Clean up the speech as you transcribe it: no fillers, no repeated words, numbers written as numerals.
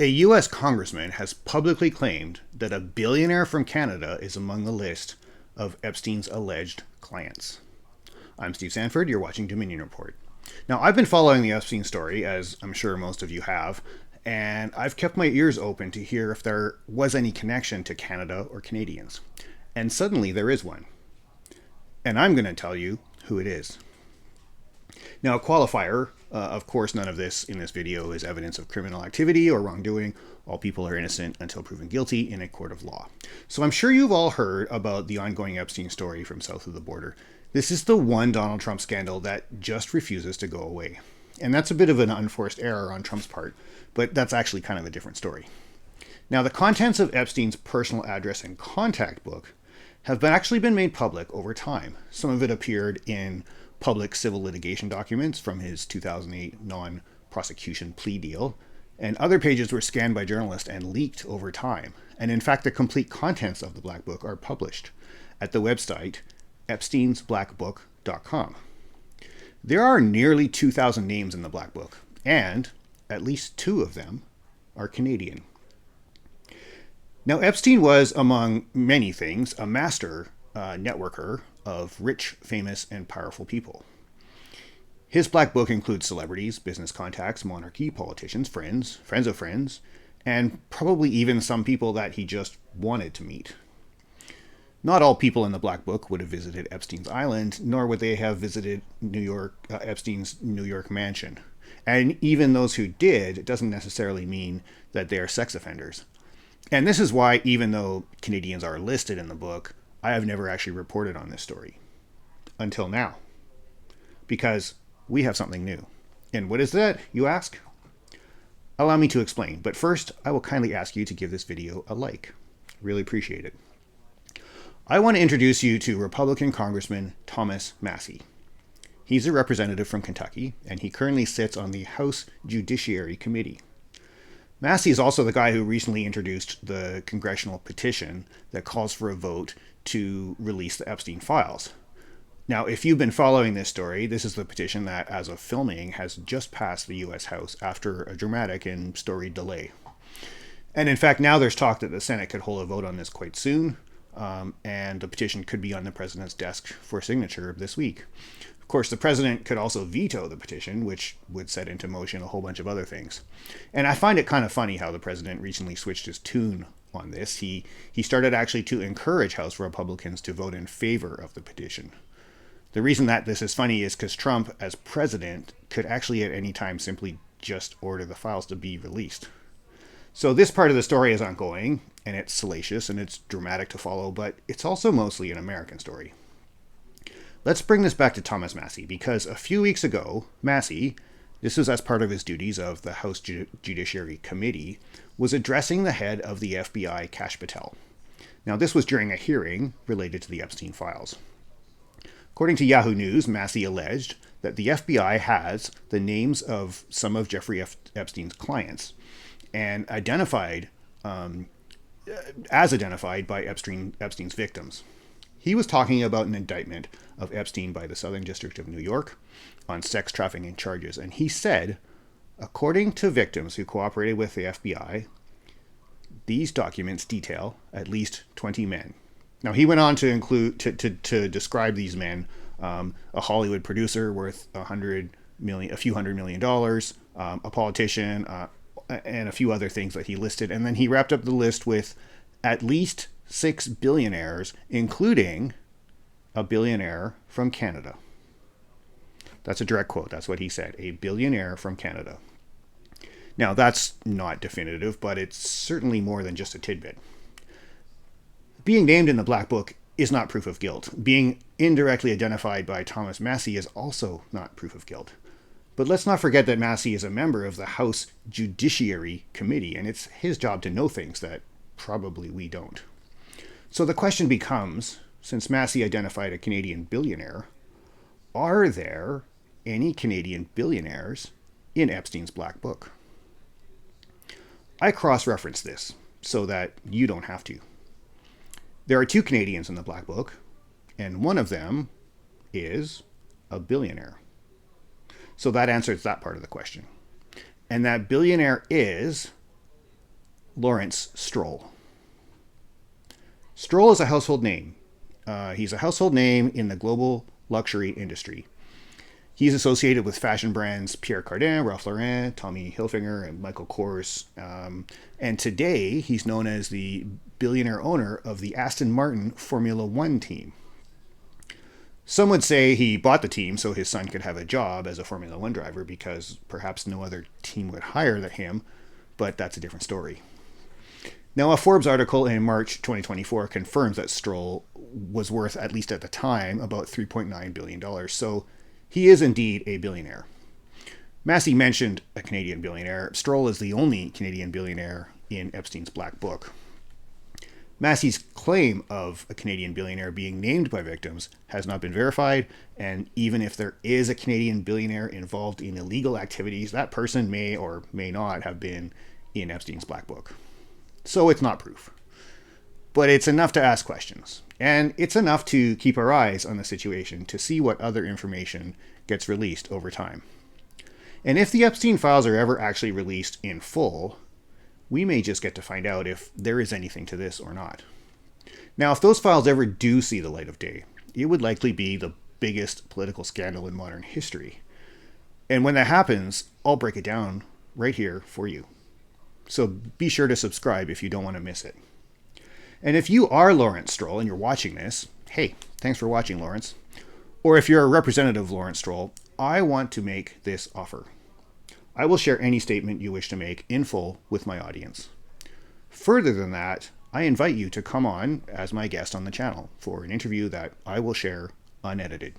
A U.S. congressman has publicly claimed that a billionaire from Canada is among the list of Epstein's alleged clients. I'm Steve Sandford, you're watching Dominion Report. Now, I've been following the Epstein story, as I'm sure most of you have, and I've kept my ears open to hear if there was any connection to Canada or Canadians. And suddenly there is one. And I'm going to tell you who it is. Now, a qualifier, of course, none of this in this video is evidence of criminal activity or wrongdoing. All people are innocent until proven guilty in a court of law. So I'm sure you've all heard about the ongoing Epstein story from south of the border. This is the one Donald Trump scandal that just refuses to go away. And that's a bit of an unforced error on Trump's part, but that's actually kind of a different story. Now, the contents of Epstein's personal address and contact book have actually been made public over time. Some of it appeared in public civil litigation documents from his 2008 non-prosecution plea deal, and other pages were scanned by journalists and leaked over time. And in fact, the complete contents of the Black Book are published at the website epsteinsblackbook.com. There are nearly 2,000 names in the Black Book, and at least two of them are Canadian. Now, Epstein was, among many things, a master networker of rich, famous, and powerful people. His Black Book includes celebrities, business contacts, monarchy, politicians, friends of friends, and probably even some people that he just wanted to meet. Not all people in the Black Book would have visited Epstein's island, nor would they have visited Epstein's New York mansion. And even those who did, it doesn't necessarily mean that they are sex offenders. And this is why, even though Canadians are listed in the book, I have never actually reported on this story. Until now. Because we have something new. And what is that, you ask? Allow me to explain, but first, I will kindly ask you to give this video a like. Really appreciate it. I want to introduce you to Republican Congressman Thomas Massie. He's a representative from Kentucky, and he currently sits on the House Judiciary Committee. Massie is also the guy who recently introduced the congressional petition that calls for a vote to release the Epstein files. Now, if you've been following this story, this is the petition that, as of filming, has just passed the U.S. House after a dramatic and storied delay. And in fact, now there's talk that the Senate could hold a vote on this quite soon, and the petition could be on the president's desk for signature this week. Of course, the president could also veto the petition, which would set into motion a whole bunch of other things. And I find it kind of funny how the president recently switched his tune on this. He started actually to encourage House Republicans to vote in favor of the petition. The reason that this is funny is because Trump, as president, could actually at any time simply just order the files to be released. So this part of the story is ongoing, and it's salacious and it's dramatic to follow, but it's also mostly an American story. Let's bring this back to Thomas Massie, because a few weeks ago, Massie, this was as part of his duties of the House Judiciary Committee, was addressing the head of the FBI, Kash Patel. Now, this was during a hearing related to the Epstein files. According to Yahoo News, Massie alleged that the FBI has the names of some of Jeffrey Epstein's clients and identified by Epstein's victims. He was talking about an indictment of Epstein by the Southern District of New York on sex trafficking charges. And he said, according to victims who cooperated with the FBI, these documents detail at least 20 men. Now, he went on to include, to describe these men, a Hollywood producer worth a few hundred million dollars, a politician, and a few other things that he listed. And then he wrapped up the list with at least 6 billionaires, including a billionaire from Canada. That's a direct quote. That's what he said. A billionaire from Canada. Now, that's not definitive, but it's certainly more than just a tidbit. Being named in the Black Book is not proof of guilt. Being indirectly identified by Thomas Massie is also not proof of guilt. But let's not forget that Massie is a member of the House Judiciary Committee, and it's his job to know things that probably we don't. So the question becomes, since Massie identified a Canadian billionaire, are there any Canadian billionaires in Epstein's Black Book? I cross-referenced this so that you don't have to. There are 2 Canadians in the Black Book, and one of them is a billionaire. So that answers that part of the question. And that billionaire is Lawrence Stroll. Stroll is a household name. He's a household name in the global luxury industry. He's associated with fashion brands Pierre Cardin, Ralph Lauren, Tommy Hilfiger, and Michael Kors. And today, he's known as the billionaire owner of the Aston Martin Formula One team. Some would say he bought the team so his son could have a job as a Formula One driver because perhaps no other team would hire him, but that's a different story. Now, a Forbes article in March 2024 confirms that Stroll was worth, at least at the time, about $3.9 billion. So he is indeed a billionaire. Massey mentioned a Canadian billionaire. Stroll is the only Canadian billionaire in Epstein's Black Book. Massey's claim of a Canadian billionaire being named by victims has not been verified, and even if there is a Canadian billionaire involved in illegal activities, that person may or may not have been in Epstein's Black Book. So it's not proof. But it's enough to ask questions, and it's enough to keep our eyes on the situation to see what other information gets released over time. And if the Epstein files are ever actually released in full, we may just get to find out if there is anything to this or not. Now, if those files ever do see the light of day, it would likely be the biggest political scandal in modern history. And when that happens, I'll break it down right here for you. So be sure to subscribe if you don't want to miss it. And if you are Lawrence Stroll and you're watching this, hey, thanks for watching, Lawrence. Or if you're a representative of Lawrence Stroll, I want to make this offer. I will share any statement you wish to make in full with my audience. Further than that, I invite you to come on as my guest on the channel for an interview that I will share unedited.